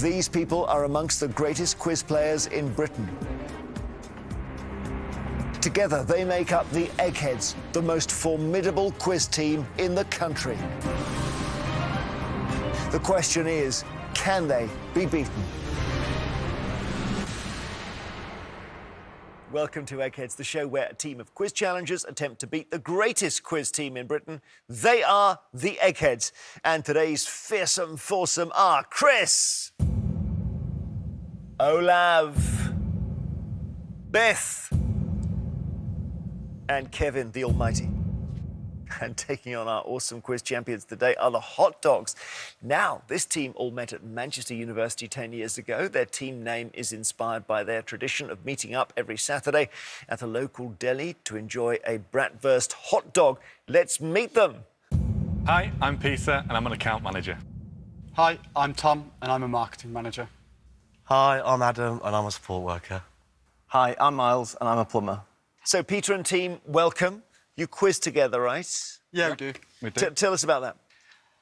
These people are amongst the greatest quiz players in Britain. Together, they make up the Eggheads, the most formidable quiz team in the country. The question is, can they be beaten? Welcome to Eggheads, the show where a team of quiz challengers attempt to beat the greatest quiz team in Britain. They are the Eggheads. And today's fearsome foursome are Chris, Olav, Beth, and Kevin the Almighty. And taking on our awesome quiz champions today are the Hot Dogs. Now, this team all met at Manchester University 10 years ago. Their team name is inspired by their tradition of meeting up every Saturday at a local deli to enjoy a bratwurst hot dog. Let's meet them. Hi, I'm Peter and I'm an account manager. Hi, I'm Tom and I'm a marketing manager. Hi, I'm Adam and I'm a support worker. Hi, I'm Miles and I'm a plumber. So, Peter and team, welcome. You quiz together, right? Yeah, we do. We do. Tell us about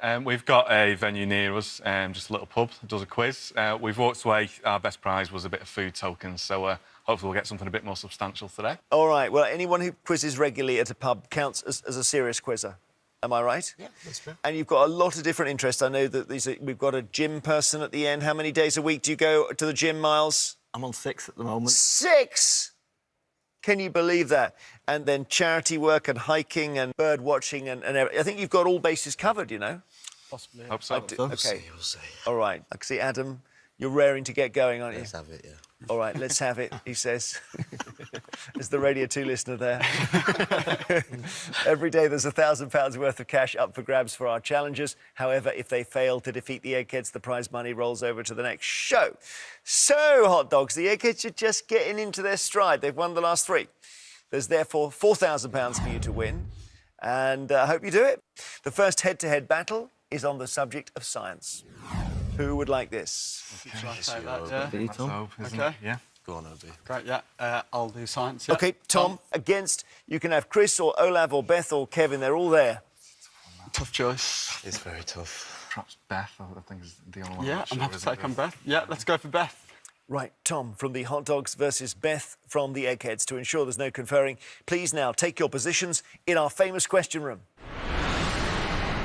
that. We've got a venue near us, just a little pub that does a quiz. We've walked away. Our best prize was a bit of food tokens, so hopefully we'll get something a bit more substantial today. All right. Well, anyone who quizzes regularly at a pub counts as a serious quizzer. Am I right? Yeah, that's true. And you've got a lot of different interests. I know that we've got a gym person at the end. How many days a week do you go to the gym, Miles? I'm on 6 at the moment. 6! Can you believe that? And then charity work and hiking and bird watching and everything. I think you've got all bases covered, you know? Possibly. Hope so. OK. We'll see. All right. I can see, Adam, you're raring to get going, aren't you? Let's have it, yeah. All right, let's have it, he says. As the Radio 2 listener there. Every day there's £1,000 worth of cash up for grabs for our challengers. However, if they fail to defeat the Eggheads, the prize money rolls over to the next show. So, Hot Dogs, the Eggheads are just getting into their stride. They've won the last 3. There's therefore £4,000 for you to win. And I hope you do it. The first head-to-head battle is on the subject of science. Who would like this? Shall I take that, yeah? Tom. OK. Yeah. Go on, Obi. Great, yeah. I'll do science, yeah. OK, Tom, against, you can have Chris or Olav or Beth or Kevin. They're all there. Tough choice. It's very tough. Perhaps Beth, I think, is the only one. Yeah, I'm happy to take on Beth. Yeah, let's go for Beth. Right, Tom, from the Hot Dogs versus Beth from the Eggheads. To ensure there's no conferring, please now take your positions in our famous question room.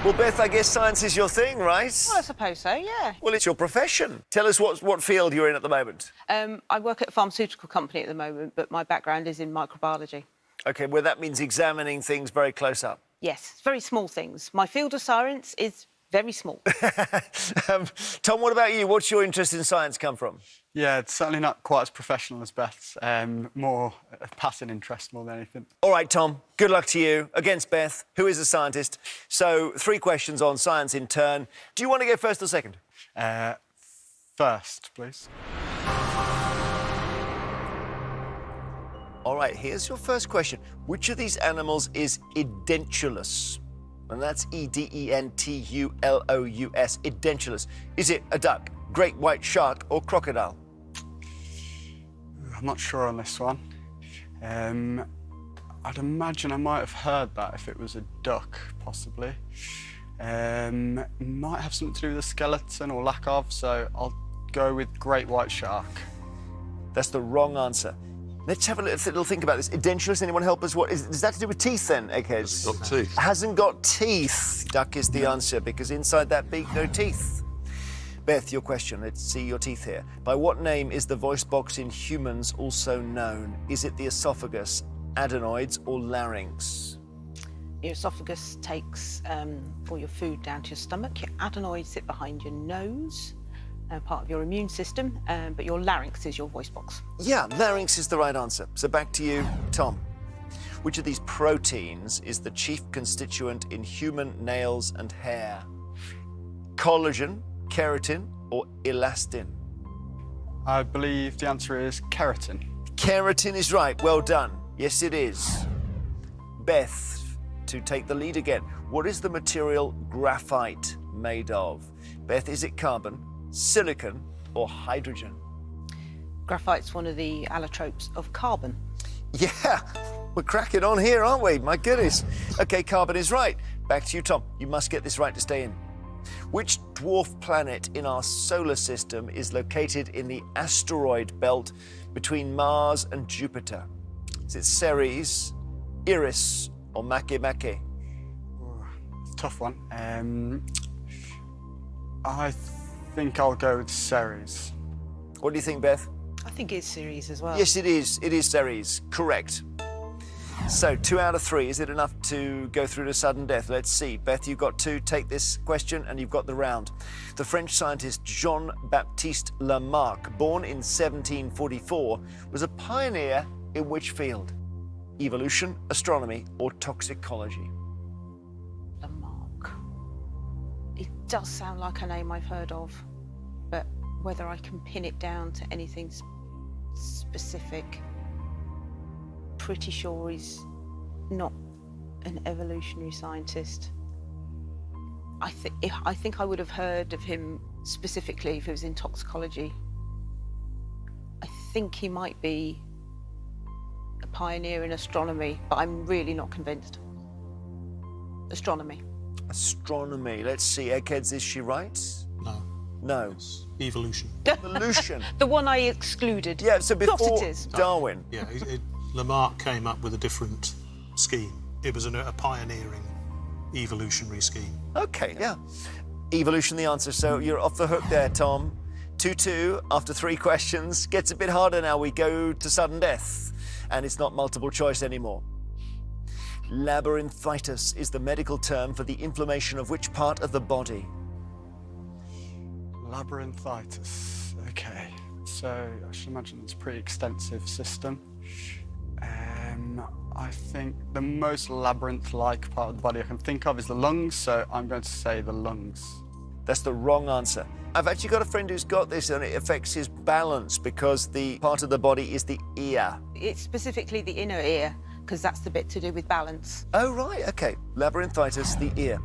Well, Beth, I guess science is your thing, right? Well, I suppose so, yeah. Well, it's your profession. Tell us what field you're in at the moment. I work at a pharmaceutical company at the moment, but my background is in microbiology. OK, well, that means examining things very close up. Yes, very small things. My field of science is very small. Tom, what about you? What's your interest in science come from? Yeah, it's certainly not quite as professional as Beth's. More a passing interest more than anything. All right, Tom, good luck to you. Against Beth, who is a scientist. So, 3 questions on science in turn. Do you want to go first or second? First, please. All right, here's your first question. Which of these animals is edentulous? And that's E-D-E-N-T-U-L-O-U-S, edentulous. Is it a duck, great white shark, or crocodile? I'm not sure on this one. I'd imagine I might have heard that if it was a duck, possibly. Might have something to do with the skeleton or lack of, so I'll go with great white shark. That's the wrong answer. Let's have a little think about this. Edentulous, anyone help us? Is that to do with teeth, then, Eggheads? Got teeth. Hasn't got teeth. Duck is the answer, because inside that beak, no teeth. Beth, your question. Let's see your teeth here. By what name is the voice box in humans also known? Is it the esophagus, adenoids, or larynx? Your esophagus takes all your food down to your stomach. Your adenoids sit behind your nose, part of your immune system, but your larynx is your voice box. Yeah, larynx is the right answer. So back to you, Tom. Which of these proteins is the chief constituent in human nails and hair? Collagen, keratin, or elastin? I believe the answer is keratin. Keratin is right. Well done. Yes, it is. Beth, to take the lead again. What is the material graphite made of? Beth, is it carbon, silicon, or hydrogen? Graphite's one of the allotropes of carbon. Yeah, we're cracking on here, aren't we? My goodness. OK, carbon is right. Back to you, Tom. You must get this right to stay in. Which dwarf planet in our solar system is located in the asteroid belt between Mars and Jupiter? Is it Ceres, Eris, or Makemake? Tough one. I think I'll go with Ceres. What do you think, Beth? I think it's series as well. Yes, it is. It is Ceres. Correct. So 2 out of 3. Is it enough to go through to sudden death? Let's see. Beth, you've got 2. Take this question and you've got the round. The French scientist Jean-Baptiste Lamarck, born in 1744, was a pioneer in which field? Evolution, astronomy, or toxicology? Lamarck. It does sound like a name I've heard of, but whether I can pin it down to anything specific, pretty sure he's not an evolutionary scientist. I think I would have heard of him specifically if it was in toxicology. I think he might be a pioneer in astronomy, but I'm really not convinced. Astronomy. Astronomy. Let's see. Eggheads, is she right? No, No. it's evolution. Evolution. The one I excluded. Yeah, so Of course before it is. Darwin. Yeah, Lamarck came up with a different scheme. It was a pioneering evolutionary scheme. Okay, yeah. Evolution, the answer. So you're off the hook there, Tom. 2-2 after 3 questions. Gets a bit harder now. We go to sudden death, and it's not multiple choice anymore. Labyrinthitis is the medical term for the inflammation of which part of the body? Labyrinthitis. Okay. So I should imagine it's a pretty extensive system. I think the most labyrinth-like part of the body I can think of is the lungs, so I'm going to say the lungs. That's the wrong answer. I've actually got a friend who's got this, and it affects his balance because the part of the body is the ear. It's specifically the inner ear, because that's the bit to do with balance. Oh, right, okay. Labyrinthitis, the ear.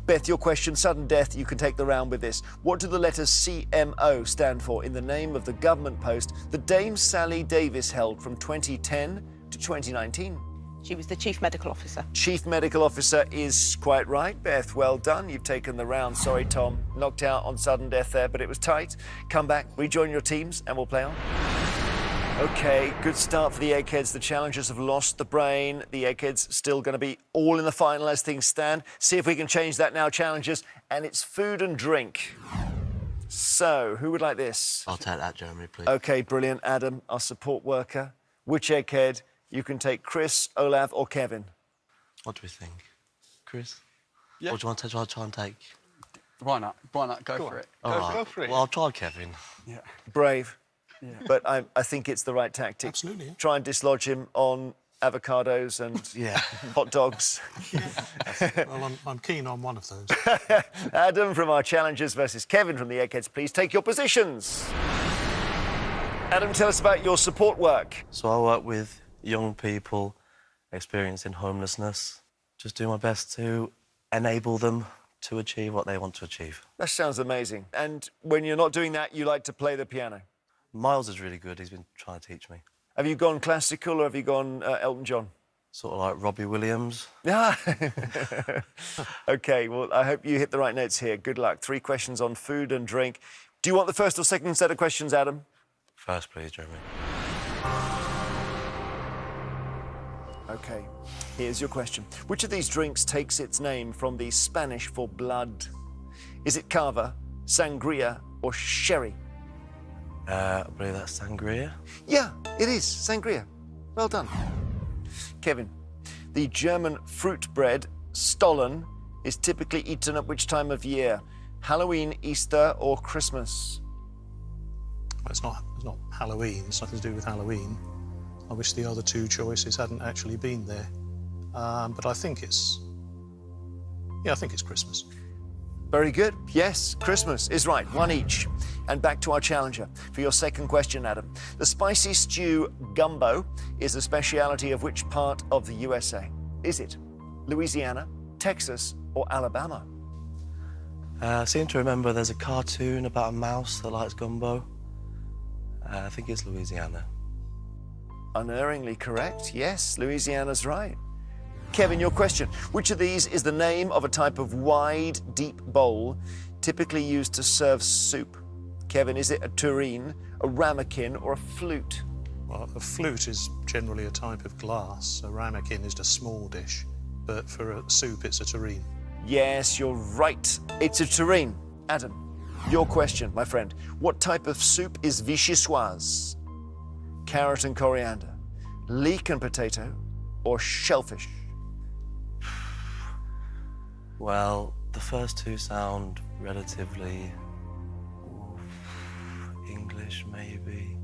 Beth, your question, sudden death, you can take the round with this. What do the letters CMO stand for in the name of the government post that Dame Sally Davis held from 2010 to 2019? She was the chief medical officer. Chief Medical Officer is quite right, Beth. Well done. You've taken the round. Sorry, Tom. Knocked out on sudden death there, but it was tight. Come back, rejoin your teams, and we'll play on. OK, good start for the Eggheads. The challengers have lost the brain. The Eggheads still going to be all in the final as things stand. See if we can change that now, challengers. And it's food and drink. So, who would like this? I'll take that, Jeremy, please. OK, brilliant. Adam, our support worker. Which Egghead? You can take Chris, Olav, or Kevin. What do we think? Chris? Yeah. Or do you want to try and take? Why not? Why not? Go for it. All right. Go for it. Well, I'll try Kevin. Yeah. Brave. Yeah. But I think it's the right tactic. Absolutely, yeah. Try and dislodge him on avocados and Yeah. hot dogs. Well, I'm keen on one of those. Adam from our challengers versus Kevin from the Eggheads, please take your positions. Adam, tell us about your support work. So I work with young people experiencing homelessness. Just do my best to enable them to achieve what they want to achieve. That sounds amazing. And when you're not doing that, you like to play the piano. Miles is really good. He's been trying to teach me. Have you gone classical or have you gone Elton John? Sort of like Robbie Williams. Yeah. OK, well, I hope you hit the right notes here. Good luck. 3 questions on food and drink. Do you want the first or second set of questions, Adam? First, please, Jeremy. OK, here's your question. Which of these drinks takes its name from the Spanish for blood? Is it cava, sangria, or sherry? I believe that's sangria. Yeah, it is sangria. Well done. Kevin, the German fruit bread, Stollen, is typically eaten at which time of year? Halloween, Easter, or Christmas? Well, it's not Halloween. It's nothing to do with Halloween. I wish the other 2 choices hadn't actually been there. But I think it's Christmas. Very good. Yes, Christmas is right. 1 each. And back to our challenger. For your second question, Adam. The spicy stew gumbo is a speciality of which part of the USA? Is it Louisiana, Texas, or Alabama? I seem to remember there's a cartoon about a mouse that likes gumbo. I think it's Louisiana. Unerringly correct. Yes, Louisiana's right. Kevin, your question. Which of these is the name of a type of wide, deep bowl typically used to serve soup? Kevin, is it a tureen, a ramekin, or a flute? Well, a flute is generally a type of glass. A ramekin is a small dish, but for a soup, it's a tureen. Yes, you're right. It's a tureen. Adam, your question, my friend. What type of soup is vichyssoise? Carrot and coriander, leek and potato, or shellfish? Well, the first two sound relatively English, maybe.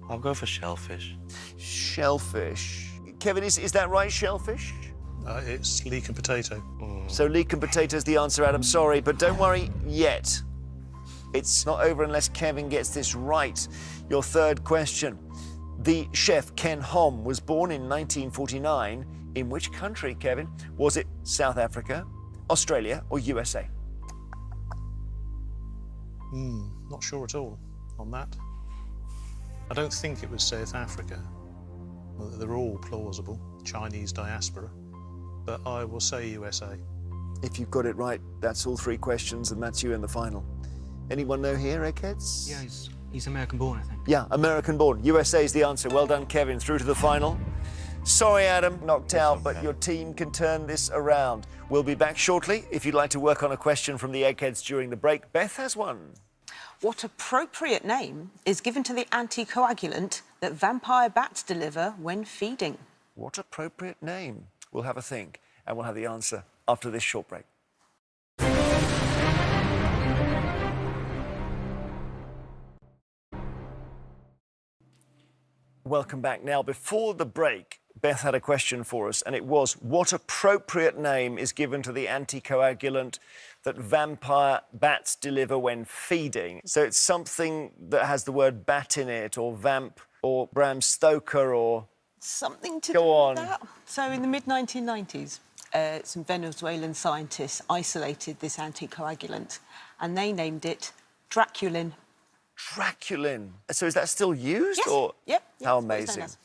I'll go for shellfish. Shellfish. Kevin, is that right, shellfish? It's leek and potato. So leek and potato is the answer, Adam. Sorry, but don't worry yet. It's not over unless Kevin gets this right. Your third question. The chef Ken Hom was born in 1949. In which country, Kevin? Was it South Africa, Australia, or USA? Not sure at all on that. I don't think it was South Africa. Well, they're all plausible, Chinese diaspora, but I will say USA. If you've got it right, that's all three questions, and that's you in the final. Anyone know here, Eggheads? Yeah, he's American-born, I think. Yeah, American-born. USA is the answer. Well done, Kevin. Through to the final. Sorry, Adam, knocked out, but your team can turn this around. We'll be back shortly. If you'd like to work on a question from the Eggheads during the break, Beth has one. What appropriate name is given to the anticoagulant that vampire bats deliver when feeding? What appropriate name? We'll have a think, and we'll have the answer after this short break. Welcome back. Now, before the break, Beth had a question for us, and it was, what appropriate name is given to the anticoagulant that vampire bats deliver when feeding? So it's something that has the word bat in it, or vamp, or Bram Stoker, or... Something to Go do on. with that. So in the mid-1990s, some Venezuelan scientists isolated this anticoagulant, and they named it Draculin. Draculin. So is that still used? Yes. Or... Yep. How that's what it's known amazing. as.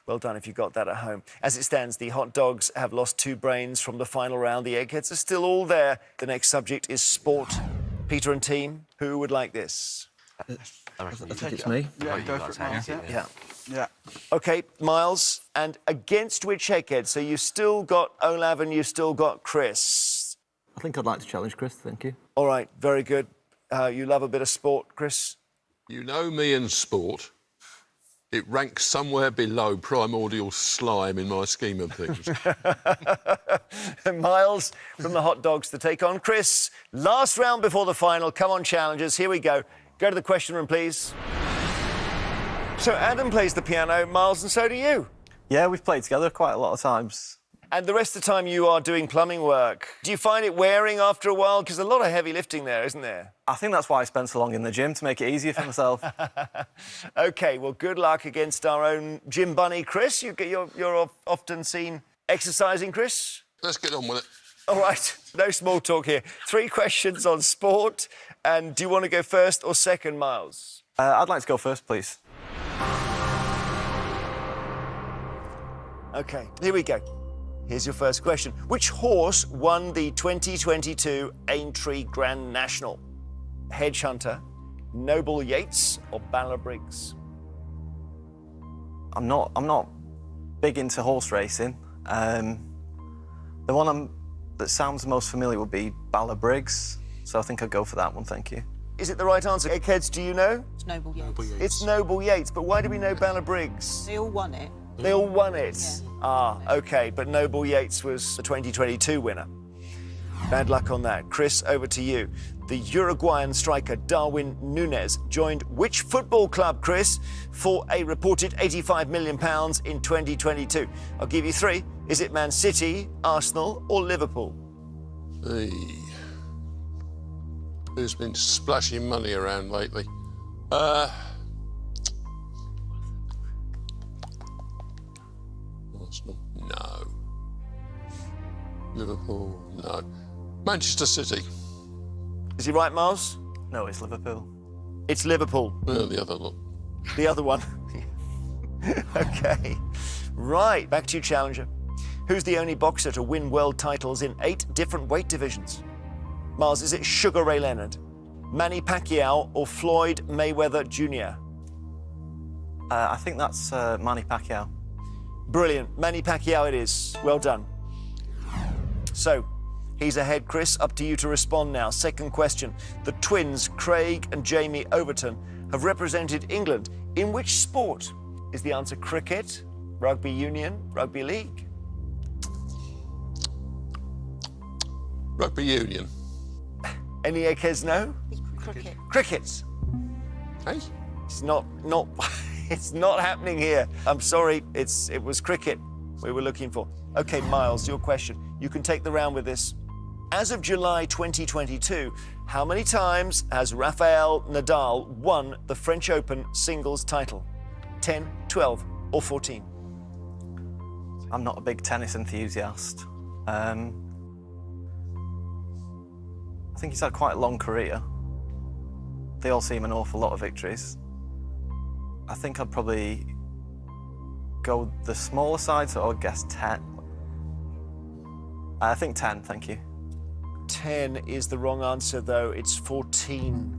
Well done if you got that at home. As it stands, the hot dogs have lost 2 brains from the final round. The Eggheads are still all there. The next subject is sport. Peter and team, who would like this? I think it's me. Yeah, go for it, Miles. Yeah. Yeah. OK, Miles, and against which Egghead? So you've still got Olav and you've still got Chris. I think I'd like to challenge Chris, thank you. All right, very good. You love a bit of sport, Chris? You know me and sport. It ranks somewhere below primordial slime in my scheme of things. Miles from the hot dogs to take on Chris. Last round before the final. Come on, challengers. Here we go. Go to the question room, please. So Adam plays the piano, Miles, and so do you. Yeah, we've played together quite a lot of times. And the rest of the time you are doing plumbing work. Do you find it wearing after a while? Because a lot of heavy lifting there, isn't there? I think that's why I spent so long in the gym, to make it easier for myself. OK, well, good luck against our own gym bunny, Chris. You're often seen exercising, Chris. Let's get on with it. All right, no small talk here. 3 questions on sport. And do you want to go first or second, Miles? I'd like to go first, please. OK, here we go. Here's your first question. Which horse won the 2022 Aintree Grand National? Hedge Hunter, Noble Yates, or Briggs? I'm not big into horse racing. The one that sounds most familiar would be Briggs, so I think I'd go for that one, thank you. Is it the right answer? Eggheads, do you know? It's Noble Yates. It's Noble Yates, but why do we know Briggs? They all won it. They all won it. Yeah. Ah, OK, but Noble Yates was the 2022 winner. Bad luck on that. Chris, over to you. The Uruguayan striker Darwin Núñez joined which football club, Chris, for a reported £85 million in 2022? I'll give you 3. Is it Man City, Arsenal, or Liverpool? Hey. Who's been splashing money around lately? Arsenal? No. Liverpool? No. Manchester City? Is he right, Miles? No, it's Liverpool. It's Liverpool. The other lot. The other one. OK. Right, back to you, challenger. Who's the only boxer to win world titles in 8 different weight divisions? Miles, is it Sugar Ray Leonard, Manny Pacquiao, or Floyd Mayweather Jr.? I think that's Manny Pacquiao. Brilliant. Manny Pacquiao it is. Well done. So, he's ahead, Chris. Up to you to respond now. Second question. The twins, Craig and Jamie Overton, have represented England. In which sport? Is the answer cricket, rugby union, rugby league? Rugby union. Any eggheads know? Cricket. Cricket. Hey? It's not it's not happening here. I'm sorry, it was cricket we were looking for. Okay, Miles, your question. You can take the round with this. As of July 2022, how many times has Rafael Nadal won the French Open singles title? 10, 12, or 14? I'm not a big tennis enthusiast. I think he's had quite a long career. They all seem an awful lot of victories. I think I'd probably go the smaller side, so I'll guess 10. I think 10, thank you. 10 is the wrong answer, though. It's 14.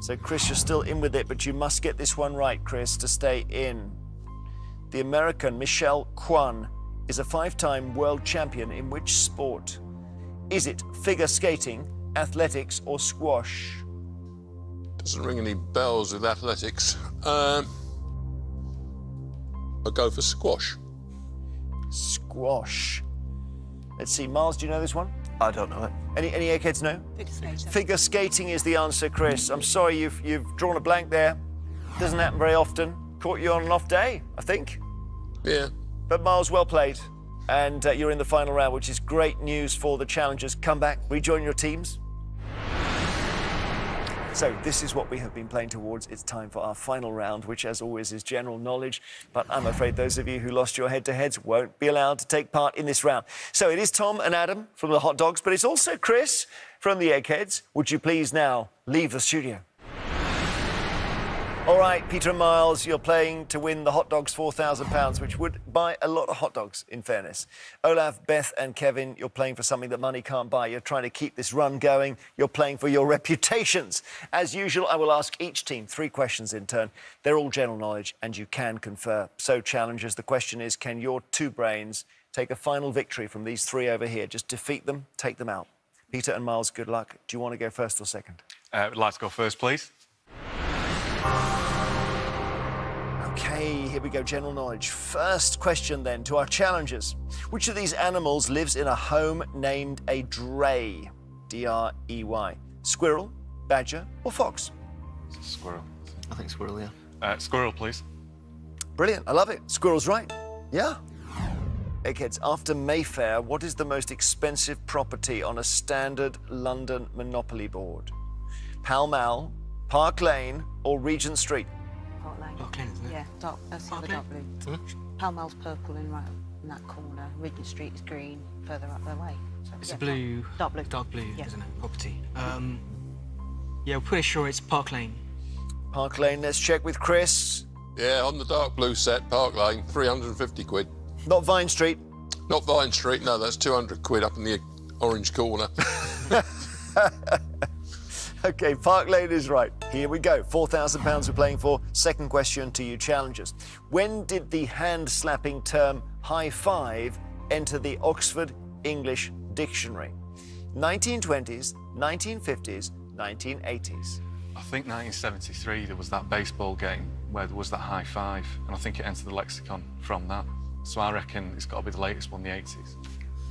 So, Chris, you're still in with it, but you must get this one right, Chris, to stay in. The American Michelle Kwan is a 5-time world champion in which sport? Is it figure skating, athletics, or squash? Doesn't ring any bells with athletics. I'll go for squash. Squash. Let's see, Miles, do you know this one? I don't know it. Any eggheads know? Figure skating. Figure skating is the answer, Chris. I'm sorry you've drawn a blank there. Doesn't happen very often. Caught you on an off day, I think. Yeah. But Miles, well played. And you're in the final round, which is great news for the challengers. Come back, rejoin your teams. So this is what we have been playing towards. It's time for our final round, which as always is general knowledge. But I'm afraid those of you who lost your head-to-heads won't be allowed to take part in this round. So it is Tom and Adam from the Hot Dogs, but it's also Chris from the Eggheads. Would you please now leave the studio? All right, Peter and Miles, you're playing to win the Hot Dogs £4,000, which would buy a lot of hot dogs, in fairness. Olaf, Beth and Kevin, you're playing for something that money can't buy. You're trying to keep this run going. You're playing for your reputations. As usual, I will ask each team 3 questions in turn. They're all general knowledge, and you can confer. So, challengers, the question is, can your 2 brains take a final victory from these 3 over here? Just defeat them, take them out. Peter and Miles, good luck. Do you want to go first or second? I'd like to go first, please. Okay, here we go, general knowledge. First question then to our challengers. Which of these animals lives in a home named a drey? D-R-E-Y. Squirrel, badger or fox? Squirrel. I think squirrel, yeah. Squirrel, please. Brilliant, I love it. Squirrel's right. Yeah. Eggheads, after Mayfair, what is the most expensive property on a standard London Monopoly board? Pall Mall, Park Lane or Regent Street? Park Lane. Park Lane, isn't it? Yeah, dark. That's the other Park dark blue. Pall Mall's purple in right in that corner. Regent Street is green further up their way. So, It's yeah, a blue. Dark blue. Dark blue, Yeah. isn't it? Property. Yeah, we're pretty sure it's Park Lane. Park Lane, let's check with Chris. Yeah, on the dark blue set, Park Lane, 350 quid. Not Vine Street. Not Vine Street, no, that's 200 quid up in the orange corner. Okay, Park Lane is right. Here we go. £4,000 we're playing for. Second question to you challengers. When did the hand-slapping term high five enter the Oxford English Dictionary? 1920s, 1950s, 1980s? I think 1973 there was that baseball game where there was that high five, and I think it entered the lexicon from that. So I reckon it's got to be the latest one, the 80s.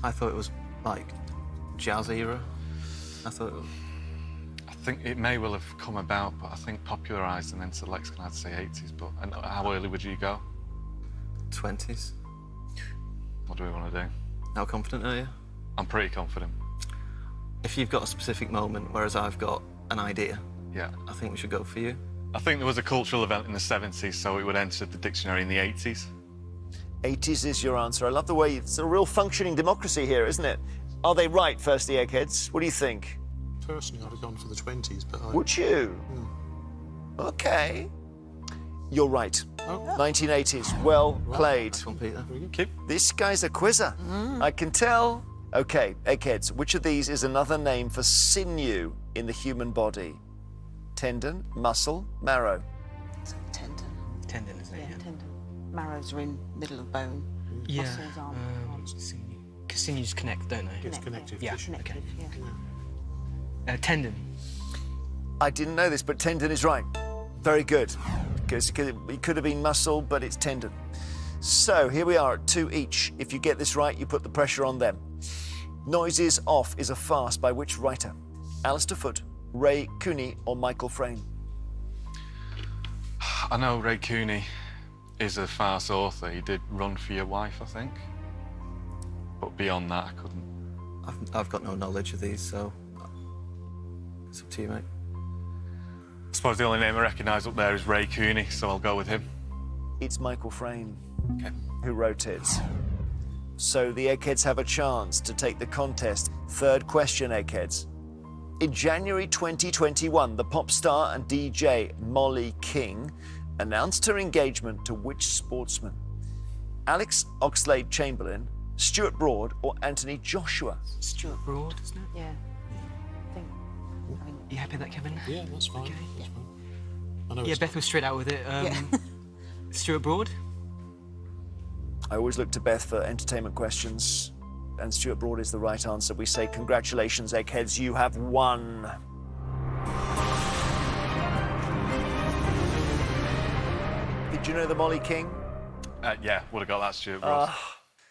I thought it was, like, jazz era. I20s. What do we want to do? How confident are you? I'm pretty confident. If you've got a specific moment, whereas I've got an idea, Yeah. I think we should go for you. I think there was a cultural event in the 70s, so it would enter the dictionary in the 80s. 80s is your answer. I love the way it's a real functioning democracy here, isn't it? Are they right, firstly, Eggheads? What do you think? Personally, I'd have gone for the 20s, but I... Would you? OK. You're right. Oh. 1980s. Well played. Nice one, Peter. Keep. This guy's a quizzer. I can tell. Okay, Eggheads, which of these is another name for sinew in the human body? Tendon, muscle, marrow. Tendon. Tendon, isn't it? Yeah, tendon. Marrows are in middle of bone. Yeah. Muscles aren't. Because sinews connect, don't they? It's connective Yeah. tissue. Connective, yeah. Tendon. I didn't know this, but tendon is right. Very good. Because it could have been muscle, but it's tendon. So here we are at 2 each. If you get this right, you put the pressure on them. Noises Off is a farce by which writer? Alistair Foote, Ray Cooney, or Michael Frayn? I know Ray Cooney is a farce author. He did Run for Your Wife, I think. But beyond that, I couldn't. I've got no knowledge of these, so it's up to you, mate. I suppose the only name I recognise up there is Ray Cooney, so I'll go with him. It's Michael Frayn Okay. who wrote it. So the Eggheads have a chance to take the contest. Third question, Eggheads. In January 2021, the pop star and DJ Molly King announced her engagement to which sportsman? Alex Oxlade-Chamberlain, Stuart Broad, or Anthony Joshua? Stuart Broad, isn't it? Yeah. I think. You happy with that, Kevin? Yeah, that's fine. Okay. That's fine. I know Yeah, it's Beth was straight out with it. Yeah. Stuart Broad? I always look to Beth for entertainment questions, and Stuart Broad is the right answer. We say congratulations, Eggheads, you have won. Did you know the Molly King? Yeah, would have got that, Stuart Broad.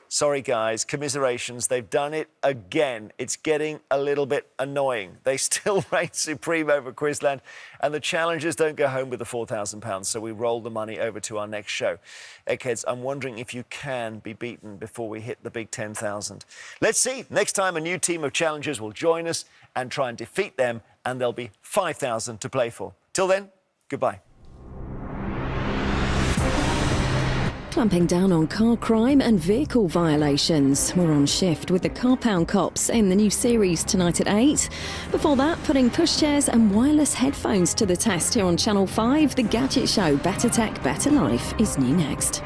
Sorry, guys, commiserations. They've done it again. It's getting a little bit annoying. They still reign supreme over Quizland, and the challengers don't go home with the £4,000, so we roll the money over to our next show. Eggheads, I'm wondering if you can be beaten before we hit the big 10,000. Let's see. Next time, a new team of challengers will join us and try and defeat them, and there'll be 5,000 to play for. Till then, goodbye. Clamping down on car crime and vehicle violations. We're on shift with the Car Pound Cops in the new series tonight at 8. Before that, putting pushchairs and wireless headphones to the test here on Channel 5. The Gadget Show, Better Tech, Better Life, is new next.